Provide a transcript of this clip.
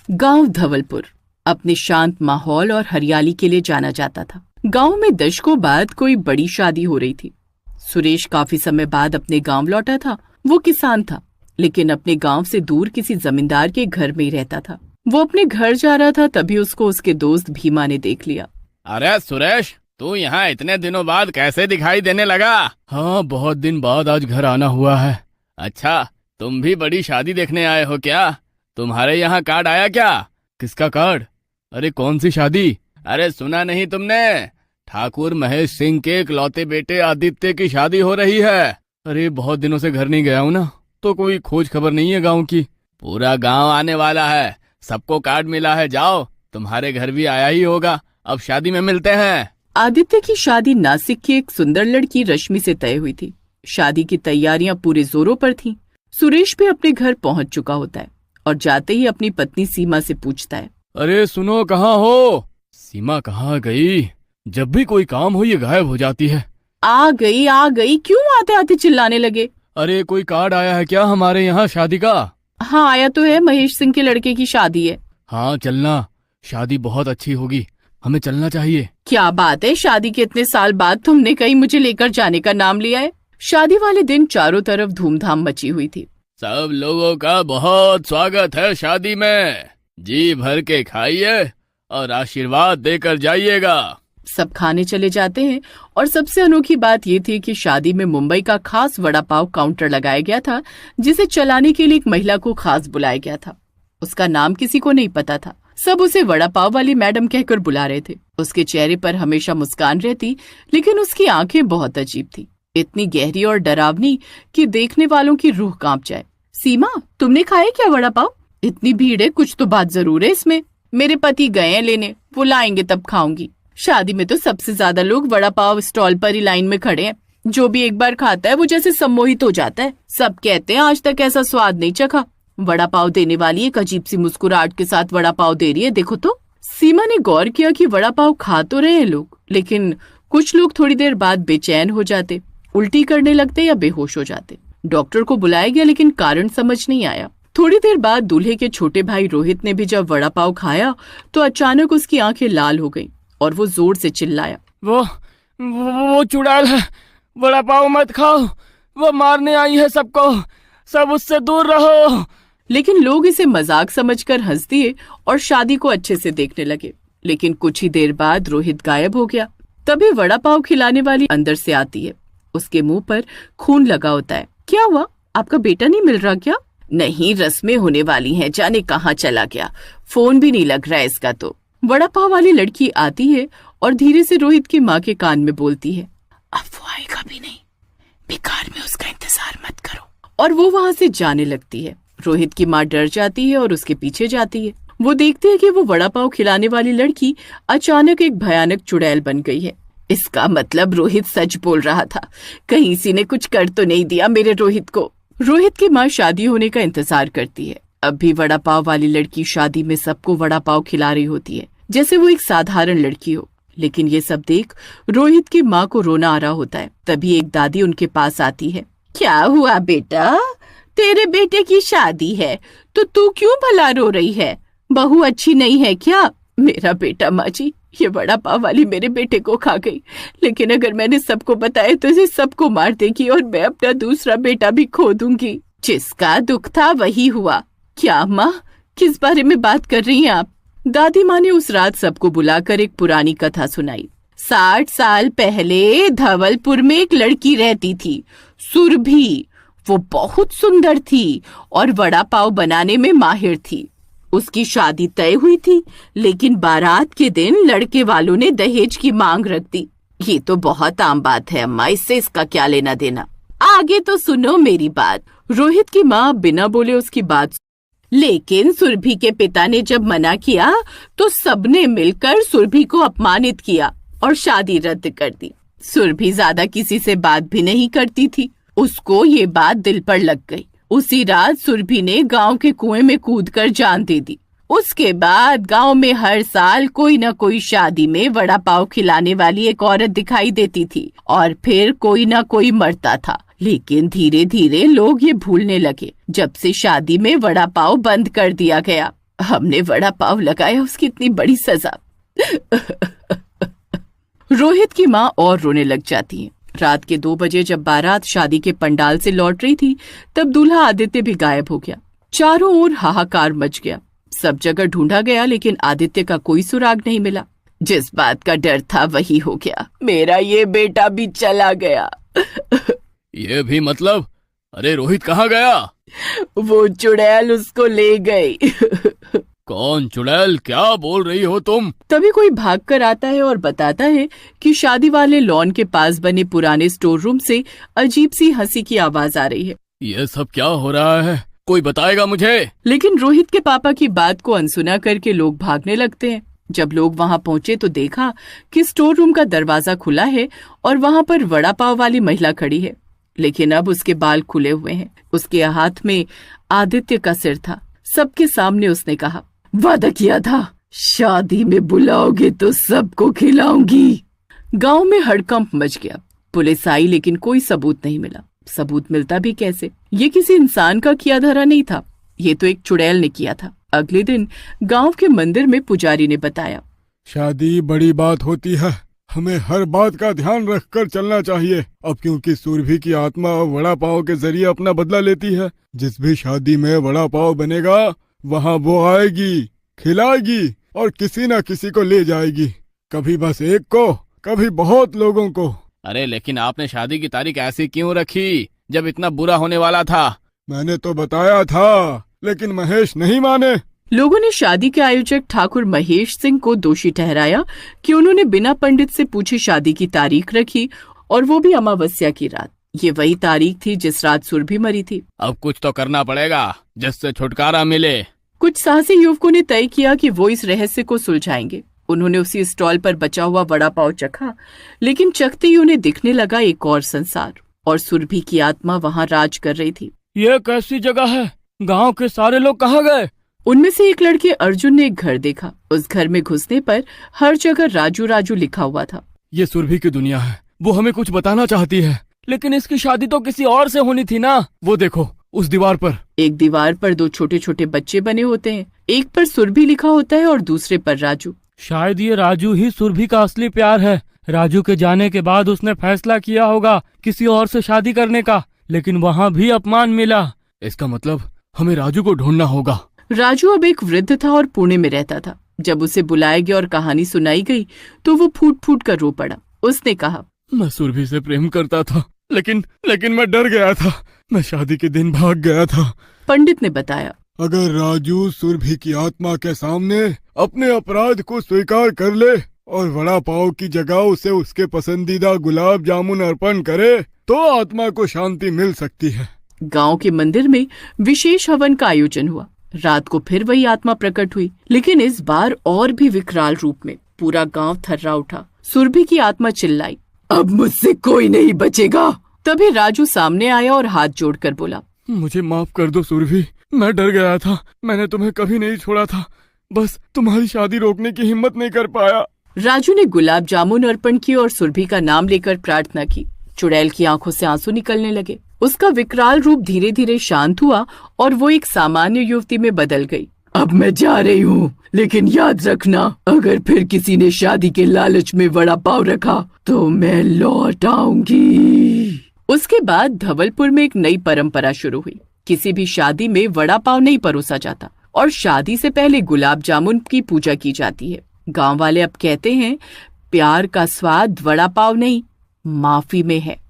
गांव धवलपुर अपने शांत माहौल और हरियाली के लिए जाना जाता था। गांव में दशकों बाद कोई बड़ी शादी हो रही थी। सुरेश काफी समय बाद अपने गांव लौटा था। वो किसान था, लेकिन अपने गांव से दूर किसी जमींदार के घर में ही रहता था। वो अपने घर जा रहा था, तभी उसको उसके दोस्त भीमा ने देख लिया। अरे सुरेश, तू यहाँ इतने दिनों बाद कैसे दिखाई देने लगा? हाँ, बहुत दिन बाद आज घर आना हुआ है। अच्छा, तुम भी बड़ी शादी देखने आए हो क्या? तुम्हारे यहाँ कार्ड आया क्या? किसका कार्ड? अरे कौन सी शादी? अरे सुना नहीं तुमने? ठाकुर महेश सिंह के इकलौते बेटे आदित्य की शादी हो रही है। अरे बहुत दिनों से घर नहीं गया हूँ ना, तो कोई खोज खबर नहीं है गाँव की। पूरा गाँव आने वाला है, सबको कार्ड मिला है। जाओ, तुम्हारे घर भी आया ही होगा। अब शादी में मिलते हैं। आदित्य की शादी नासिक की एक सुंदर लड़की रश्मि से तय हुई थी। शादी की तैयारियां पूरे जोरों पर थीं। सुरेश भी अपने घर पहुंच चुका होता है और जाते ही अपनी पत्नी सीमा से पूछता है, अरे सुनो, कहाँ हो? सीमा कहाँ गई? जब भी कोई काम हो ये गायब हो जाती है। आ गई, क्यों आते आते चिल्लाने लगे? अरे कोई कार्ड आया है क्या हमारे यहाँ शादी का? हाँ आया तो है, महेश सिंह के लड़के की शादी है। हाँ चलना, शादी बहुत अच्छी होगी, हमें चलना चाहिए। क्या बात है, शादी के इतने साल बाद तुमने कहीं मुझे लेकर जाने का नाम लिया है। शादी वाले दिन चारों तरफ धूमधाम मची हुई थी। सब लोगों का बहुत स्वागत है शादी में। जी भर के खाइए और आशीर्वाद देकर जाइएगा। सब खाने चले जाते हैं और सबसे अनोखी बात ये थी कि शादी में मुंबई का खास वड़ा पाव काउंटर लगाया गया था, जिसे चलाने के लिए एक महिला को खास बुलाया गया था। उसका नाम किसी को नहीं पता था। सब उसे वड़ा पाव वाली मैडम कहकर बुला रहे थे। उसके चेहरे पर हमेशा मुस्कान रहती, लेकिन उसकी आंखें बहुत अजीब थी, इतनी गहरी और डरावनी कि देखने वालों की रूह कांप जाए। सीमा, तुमने खाया क्या वड़ा पाव? इतनी भीड़ है, कुछ तो बात जरूर है इसमें। मेरे पति गए हैं लेने, वो लाएंगे तब खाऊंगी। शादी में तो सबसे ज्यादा लोग वड़ा पाव स्टॉल पर ही लाइन में खड़े हैं। जो भी एक बार खाता है वो जैसे सम्मोहित हो जाता है। सब कहते हैं आज तक ऐसा स्वाद नहीं चखा। वड़ा पाव देने वाली एक अजीब सी मुस्कुराहट के साथ वड़ा पाव दे रही है, देखो तो। सीमा ने गौर किया कि वड़ा पाव खा तो रहे हैं लोग, लेकिन कुछ लोग थोड़ी देर बाद बेचैन हो जाते, उल्टी करने लगते या बेहोश हो जाते। डॉक्टर को बुलाया गया, लेकिन कारण समझ नहीं आया। थोड़ी देर बाद दूल्हे के छोटे भाई रोहित ने भी जब वड़ा पाव खाया तो अचानक उसकी आंखें लाल हो गईं और वो जोर से चिल्लाया, वो चुड़ैल है, वड़ा पाव मत खाओ, वो मारने आई है सबको, सब उससे दूर रहो। लेकिन लोग इसे मजाक समझकर हंस दिए और शादी को अच्छे से देखने लगे। लेकिन कुछ ही देर बाद रोहित गायब हो गया। तभी वड़ा पाव खिलाने वाली अंदर से आती है। उसके मुंह पर खून लगा होता है। क्या हुआ, आपका बेटा नहीं मिल रहा क्या? नहीं, रस्में होने वाली हैं, जाने कहाँ चला गया, फोन भी नहीं लग रहा है इसका तो। वड़ा पाव वाली लड़की आती है और धीरे से रोहित की माँ के कान में बोलती है, अब वो आएगा भी नहीं, बेकार में उसका इंतजार मत करो। और वो वहाँ से जाने लगती है। रोहित की माँ डर जाती है और उसके पीछे जाती है। वो देखती है कि वो वड़ा पाव खिलाने वाली लड़की अचानक एक भयानक चुड़ैल बन गई है। इसका मतलब रोहित सच बोल रहा था। कहीं इसी ने कुछ कर तो नहीं दिया मेरे रोहित को। रोहित की माँ शादी होने का इंतजार करती है। अब भी वड़ा पाव वाली लड़की शादी में सबको वड़ा पाव खिला रही होती है, जैसे वो एक साधारण लड़की हो। लेकिन ये सब देख रोहित की माँ को रोना आ रहा होता है। तभी एक दादी उनके पास आती है। क्या हुआ बेटा, तेरे बेटे की शादी है तो तू क्यों भला रो रही है? बहू अच्छी नहीं है क्या? मेरा बेटा माँ जी, ये वड़ा पाव वाली मेरे बेटे को खा गई, लेकिन अगर मैंने सबको बताया तो इसे सबको मार देगी और मैं अपना दूसरा बेटा भी खो दूंगी। जिसका दुख था वही हुआ। क्या माँ, किस बारे में बात कर रही हैं आप? दादी माँ ने उस रात सबको बुलाकर एक पुरानी कथा सुनाई। 60 साल पहले धवलपुर में एक लड़की रहती थी, सुरभि। वो बहुत सुंदर थी और वड़ा पाव बनाने में माहिर थी। उसकी शादी तय हुई थी, लेकिन बारात के दिन लड़के वालों ने दहेज की मांग रख दी। ये तो बहुत आम बात है अम्मा, इससे इसका क्या लेना देना? आगे तो सुनो मेरी बात। रोहित की माँ बिना बोले उसकी बात, लेकिन सुरभि के पिता ने जब मना किया तो सबने मिलकर सुरभि को अपमानित किया और शादी रद्द कर दी। सुरभि ज्यादा किसी से बात भी नहीं करती थी। उसको ये बात दिल पर लग गई। उसी रात सुरभि ने गांव के कुएं में कूदकर जान दे दी। उसके बाद गांव में हर साल कोई न कोई शादी में वड़ा पाव खिलाने वाली एक औरत दिखाई देती थी और फिर कोई न कोई मरता था। लेकिन धीरे धीरे लोग ये भूलने लगे जब से शादी में वड़ा पाव बंद कर दिया गया। हमने वड़ा पाव लगाया, उसकी इतनी बड़ी सजा। रोहित की माँ और रोने लग जाती है। रात के 2 बजे जब बारात शादी के पंडाल से लौट रही थी, तब दूल्हा आदित्य भी गायब हो गया। चारों ओर हाहाकार मच गया। सब जगह ढूंढा गया, लेकिन आदित्य का कोई सुराग नहीं मिला। जिस बात का डर था वही हो गया, मेरा ये बेटा भी चला गया। ये भी मतलब? अरे रोहित कहाँ गया? वो चुड़ैल उसको ले गई। कौन चुड़ैल? क्या बोल रही हो तुम? तभी कोई भागकर आता है और बताता है कि शादी वाले लॉन के पास बने पुराने स्टोर रूम से अजीब सी हंसी की आवाज आ रही है। ये सब क्या हो रहा है? कोई बताएगा मुझे? लेकिन रोहित के पापा की बात को अनसुना करके लोग भागने लगते हैं। जब लोग वहां पहुंचे तो देखा कि स्टोर रूम का दरवाजा खुला है और वहां पर वड़ा पाव वाली महिला खड़ी है, लेकिन अब उसके बाल खुले हुए हैं। उसके हाथ में आदित्य का सिर था। सबके सामने उसने कहा, वादा किया था, शादी में बुलाओगे तो सबको खिलाऊंगी। गांव में हड़कंप मच गया। पुलिस आई, लेकिन कोई सबूत नहीं मिला। सबूत मिलता भी कैसे? ये किसी इंसान का किया धरा नहीं था, ये तो एक चुड़ैल ने किया था। अगले दिन गांव के मंदिर में पुजारी ने बताया, शादी बड़ी बात होती है, हमें हर बात का ध्यान रखकर चलना चाहिए। अब क्योंकि सुरभि की आत्मा वड़ा पाव के जरिए अपना बदला लेती है, जिस भी शादी में वड़ा पाव बनेगा वहाँ वो आएगी, खिलाएगी और किसी न किसी को ले जाएगी। कभी बस एक को, कभी बहुत लोगों को। अरे लेकिन आपने शादी की तारीख ऐसी क्यों रखी जब इतना बुरा होने वाला था? मैंने तो बताया था, लेकिन महेश नहीं माने। लोगों ने शादी के आयोजक ठाकुर महेश सिंह को दोषी ठहराया कि उन्होंने बिना पंडित से पूछे शादी की तारीख रखी, और वो भी अमावस्या की रात। ये वही तारीख थी जिस रात सुरभि मरी थी। अब कुछ तो करना पड़ेगा जिससे छुटकारा मिले। कुछ साहसी युवकों ने तय किया कि वो इस रहस्य को सुलझाएंगे। उन्होंने उसी स्टॉल पर बचा हुआ वड़ा पाव चखा, लेकिन चखते ही उन्हें दिखने लगा एक और संसार, और सुरभि की आत्मा वहाँ राज कर रही थी। ये कैसी जगह है? गांव के सारे लोग कहाँ गए? उनमें से एक लड़के अर्जुन ने एक घर देखा। उस घर में घुसने पर हर जगह राजू राजू लिखा हुआ था। ये सुरभि की दुनिया है, वो हमें कुछ बताना चाहती है, लेकिन इसकी शादी तो किसी और से होनी थी ना। वो देखो उस दीवार पर। एक दीवार पर 2 छोटे छोटे बच्चे बने होते हैं, एक पर सुरभि लिखा होता है और दूसरे पर राजू। शायद ये राजू ही सुरभि का असली प्यार है। राजू के जाने के बाद उसने फैसला किया होगा किसी और से शादी करने का, लेकिन वहाँ भी अपमान मिला। इसका मतलब हमें राजू को ढूंढना होगा। राजू अब एक वृद्ध था और पुणे में रहता था। जब उसे बुलाया गया और कहानी सुनाई गई तो वो फूट फूट कर रो पड़ा। उसने कहा, मैं सुरभि से प्रेम करता था, लेकिन मैं डर गया था। मैं शादी के दिन भाग गया था। पंडित ने बताया, अगर राजू सुरभि की आत्मा के सामने अपने अपराध को स्वीकार कर ले और वड़ा पाव की जगह उसे उसके पसंदीदा गुलाब जामुन अर्पण करे तो आत्मा को शांति मिल सकती है। गांव के मंदिर में विशेष हवन का आयोजन हुआ। रात को फिर वही आत्मा प्रकट हुई, लेकिन इस बार और भी विकराल रूप में। पूरा गांव थर्रा उठा। सुरभि की आत्मा चिल्लाई, अब मुझसे कोई नहीं बचेगा। तभी राजू सामने आया और हाथ जोड़कर बोला, मुझे माफ कर दो सुरभि, मैं डर गया था। मैंने तुम्हें कभी नहीं छोड़ा था, बस तुम्हारी शादी रोकने की हिम्मत नहीं कर पाया। राजू ने गुलाब जामुन अर्पण किए और सुरभि का नाम लेकर प्रार्थना की। चुड़ैल की आंखों से आंसू निकलने लगे। उसका विकराल रूप धीरे धीरे शांत हुआ और वो एक सामान्य युवती में बदल गई। अब मैं जा रही हूँ, लेकिन याद रखना, अगर फिर किसी ने शादी के लालच में वड़ा पाव रखा तो मैं लौट आऊंगी। उसके बाद धवलपुर में एक नई परंपरा शुरू हुई। किसी भी शादी में वड़ा पाव नहीं परोसा जाता और शादी से पहले गुलाब जामुन की पूजा की जाती है। गांव वाले अब कहते हैं, प्यार का स्वाद वड़ा पाव नहीं, माफी में है।